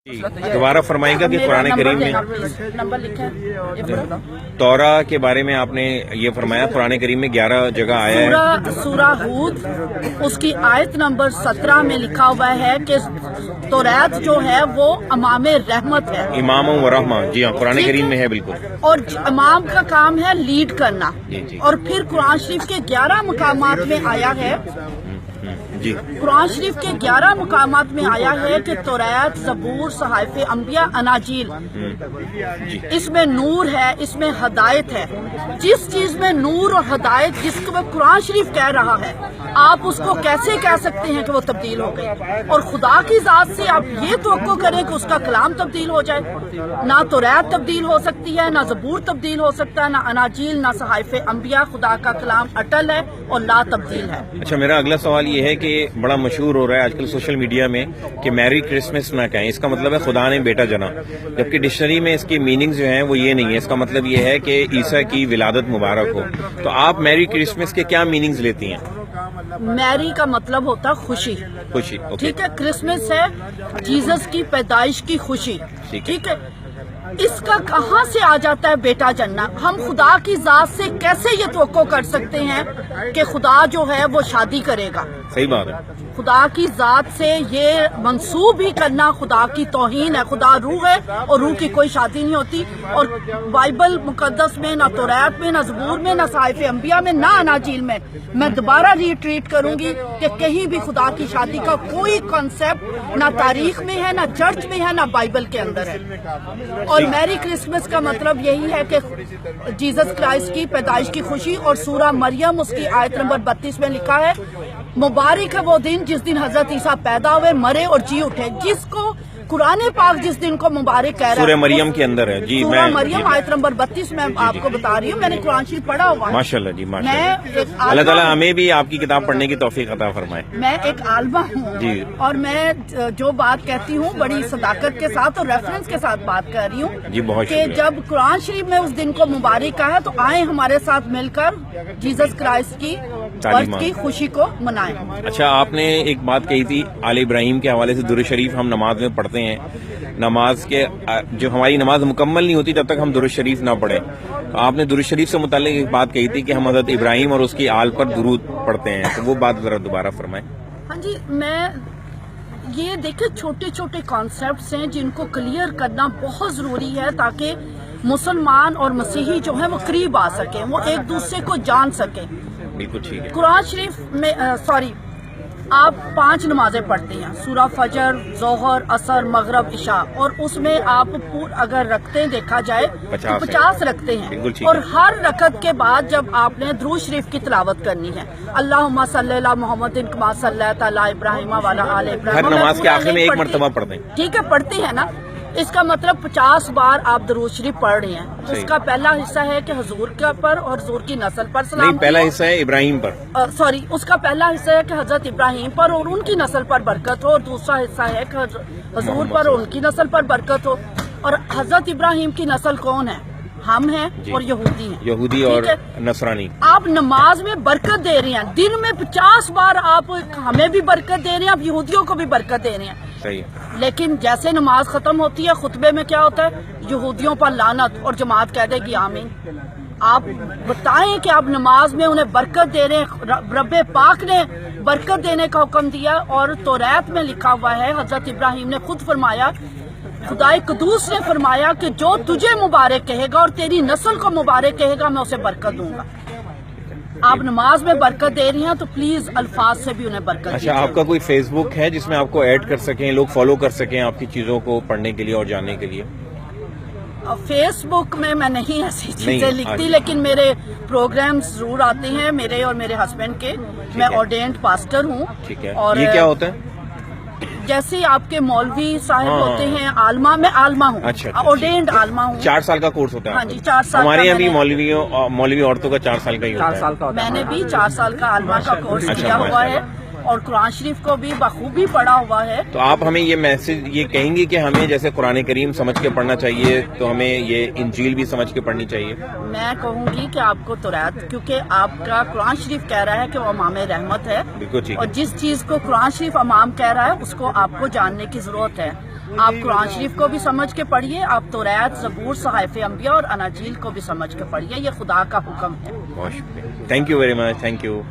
دوبارہ فرمائیے کہ قرآن کریم میں نمبر لکھا ہے تورا کے بارے میں آپ نے یہ فرمایا قرآن کریم میں 11 جگہ آیا ہے. سورہ ہود اس کی آیت نمبر 17 میں لکھا ہوا ہے کہ توریت جو ہے وہ امام رحمت ہے. امام و رحمہ، جی ہاں قرآن کریم میں ہے بالکل. اور امام کا کام ہے لیڈ کرنا. جی. اور پھر قرآن شریف کے 11 مقامات میں آیا ہے جی قرآن شریف کے 11 مقامات میں آیا ہے کہ توریت، زبور، صحائف انبیاء، اناجیل، اس میں نور ہے، اس میں ہدایت ہے. جس چیز میں نور اور ہدایت جس کو قرآن شریف کہہ رہا ہے، آپ اس کو کیسے کہہ سکتے ہیں کہ وہ تبدیل ہو گئی؟ اور خدا کی ذات سے آپ یہ توقع کریں کہ اس کا کلام تبدیل ہو جائے؟ نہ توریت تبدیل ہو سکتی ہے، نہ زبور تبدیل ہو سکتا ہے، نہ اناجیل، نہ صحائف انبیاء. خدا کا کلام اٹل ہے اور لا تبدیل ہے. اچھا، میرا اگلا سوال یہ ہے کہ بڑا مشہور ہو رہا ہے آج کل سوشل میڈیا میں کہ میری کرسمس نہ کہیں، اس کا مطلب ہے خدا نے بیٹا جنا، جبکہ ڈکشنری میں اس کی میننگز جو ہیں وہ یہ نہیں ہے. اس کا مطلب یہ ہے کہ عیسیٰ کی ولادت مبارک ہو. تو آپ میری کرسمس کے کیا میننگز لیتی ہیں؟ میری کا مطلب ہوتا خوشی. خوشی، ٹھیک ہے. کرسمس ہے جیزس کی پیدائش کی خوشی. ٹھیک ہے. اس کا کہاں سے آ جاتا ہے بیٹا جننا؟ ہم خدا کی ذات سے کیسے یہ توقع کر سکتے ہیں کہ خدا جو ہے وہ شادی کرے گا؟ صحیح بات ہے. خدا کی ذات سے یہ منسوب ہی کرنا خدا کی توہین ہے. خدا روح ہے اور روح کی کوئی شادی نہیں ہوتی. اور بائبل مقدس میں، نہ توریت میں، نہ زبور میں، نہ صحائف انبیاء میں، نہ اناجیل میں دوبارہ ریٹریٹ کروں گی کہ کہیں بھی خدا کی شادی کا کوئی کانسیپٹ نہ تاریخ میں ہے، نہ چرچ میں ہے، نہ بائبل کے اندر ہے. اور میری کرسمس کا مطلب یہی ہے کہ جیزس کرائسٹ کی پیدائش کی خوشی. اور سورہ مریم اس کی آیت نمبر 32 میں لکھا ہے مبارک ہے وہ دن جس دن حضرت عیسیٰ پیدا ہوئے، مرے اور جی اٹھے. جس کو قرآن پاک جس دن کو مبارک کہہ رہا ہے سورہ مریم کے اندر ہے. جی سورہ مریم آیت نمبر 32 میں آپ کو بتا رہی ہوں. میں نے قرآن شریف پڑھا ہوا ہے. ماشاءاللہ جی ماشاءاللہ. اللہ تعالیٰ ہمیں بھی آپ کی کتاب پڑھنے کی توفیق عطا فرمائے. میں ایک عالمہ ہوں جی. اور میں جو بات کہتی ہوں بڑی صداقت کے ساتھ اور ریفرنس کے ساتھ بات کر رہی ہوں جی. بہت کہ شکریہ. جب قرآن شریف میں اس دن کو مبارک کہا ہے تو آئیں ہمارے ساتھ مل کر جیزس کرائسٹ کی برتھ کی خوشی کو منائیں. اچھا، آپ نے ایک بات کہی تھی آل ابراہیم کے حوالے سے درود شریف ہم نماز میں پڑھتے ہیں. نماز کے جو ہماری نماز مکمل نہیں ہوتی جب تک ہم درود شریف نہ پڑھیں. آپ نے درود شریف سے متعلق ایک بات کہی تھی کہ ہم حضرت ابراہیم اور اس کی آل پر درود پڑھتے ہیں، تو وہ بات ذرا دوبارہ فرمائیں. ہاں جی. میں یہ دیکھیں چھوٹے چھوٹے کانسیپٹس ہیں جن کو کلیئر کرنا بہت ضروری ہے تاکہ مسلمان اور مسیحی جو ہیں وہ قریب آ سکیں، وہ ایک دوسرے کو جان سکیں. بالکل ٹھیک ہے. قرآن شریف میں آپ 5 نمازیں پڑھتے ہیں، سورہ فجر، ظہر، عصر، مغرب، عشاء. اور اس میں آپ اگر رکھتے ہیں دیکھا جائے تو 50 رکھتے ہیں. اور ہر رکعت کے بعد جب آپ نے درود شریف کی تلاوت کرنی ہے، اللہم صلی علی محمد کما صلیت علی ابراہیم وعلی آل ابراہیم. ہر نماز کے آخر میں ایک مرتبہ پڑھتے ہیں. ٹھیک ہے، پڑھتے ہیں نا. اس کا مطلب 50 بار آپ درود شریف پڑھ رہے ہیں. اس کا پہلا حصہ ہے کہ حضور کے پر اور حضور کی نسل پر سلام. نہیں، پہلا حصہ ہے ابراہیم پر. اس کا پہلا حصہ ہے کہ حضرت ابراہیم پر اور ان کی نسل پر برکت ہو. اور دوسرا حصہ ہے کہ حضور پر اور ان کی نسل پر برکت ہو. اور حضرت ابراہیم کی نسل کون ہے؟ ہم ہیں اور یہودی ہیں. یہودی اور نصرانی. آپ نماز میں برکت دے رہے ہیں، دن میں 50 بار آپ ہمیں بھی برکت دے رہے ہیں، آپ یہودیوں کو بھی برکت دے رہے ہیں. صحیح. لیکن جیسے نماز ختم ہوتی ہے خطبے میں کیا ہوتا ہے؟ یہودیوں پر لعنت، اور جماعت کہہ دے گی آمین. آپ بتائیں کہ آپ نماز میں انہیں برکت دے رہے ہیں. رب پاک نے برکت دینے کا حکم دیا. اور توریت میں لکھا ہوا ہے، حضرت ابراہیم نے خود فرمایا، خدائے قدوس نے فرمایا کہ جو تجھے مبارک کہے گا اور تیری نسل کو مبارک کہے گا میں اسے برکت دوں گا. آپ نماز میں برکت دے رہی ہیں تو پلیز الفاظ سے بھی انہیں برکت. اچھا، آپ کا کوئی فیس بک ہے جس میں آپ کو ایڈ کر سکیں، لوگ فالو کر سکیں آپ کی چیزوں کو پڑھنے کے لیے اور جاننے کے لیے؟ فیس بک میں نہیں ایسی چیزیں لکھتی، لیکن میرے پروگرامز ضرور آتے ہیں میرے اور میرے ہسبینڈ کے. میں آرڈینڈ پاسٹر ہوں. ٹھیک ہے. اور یہ کیا ہوتا ہے؟ جیسے آپ کے مولوی صاحب ہوتے ہیں، عالمہ، میں عالمہ ہوں. اچھا. آرڈینڈ عالمہ ہوں. 4 سال کا کورس ہوتا ہے. ہاں جی، 4 سال. ہمارے یہاں بھی مولوی عورتوں کا 4 سال کا ہی ہوتا ہے. میں نے بھی 4 سال کا عالمہ کا کورس کیا ہوا ہے اور قرآن شریف کو بھی بخوبی پڑھا ہوا ہے. تو آپ ہمیں یہ میسج یہ کہیں گے کہ ہمیں جیسے قرآن کریم سمجھ کے پڑھنا چاہیے تو ہمیں یہ انجیل بھی سمجھ کے پڑھنی چاہیے؟ میں کہوں گی کہ آپ کو توریت، کیونکہ آپ کا قرآن شریف کہہ رہا ہے کہ وہ امام رحمت ہے. بالکل ٹھیک ہے. اور جس چیز کو قرآن شریف امام کہہ رہا ہے اس کو آپ کو جاننے کی ضرورت ہے. آپ قرآن شریف کو بھی سمجھ کے پڑھیے, آپ توریت, زبور, صحائف انبیاء اور اناجیل کو بھی سمجھ کے پڑھیے. یہ خدا کا حکم ہے. بہت شکریہ, thank you very much, thank you.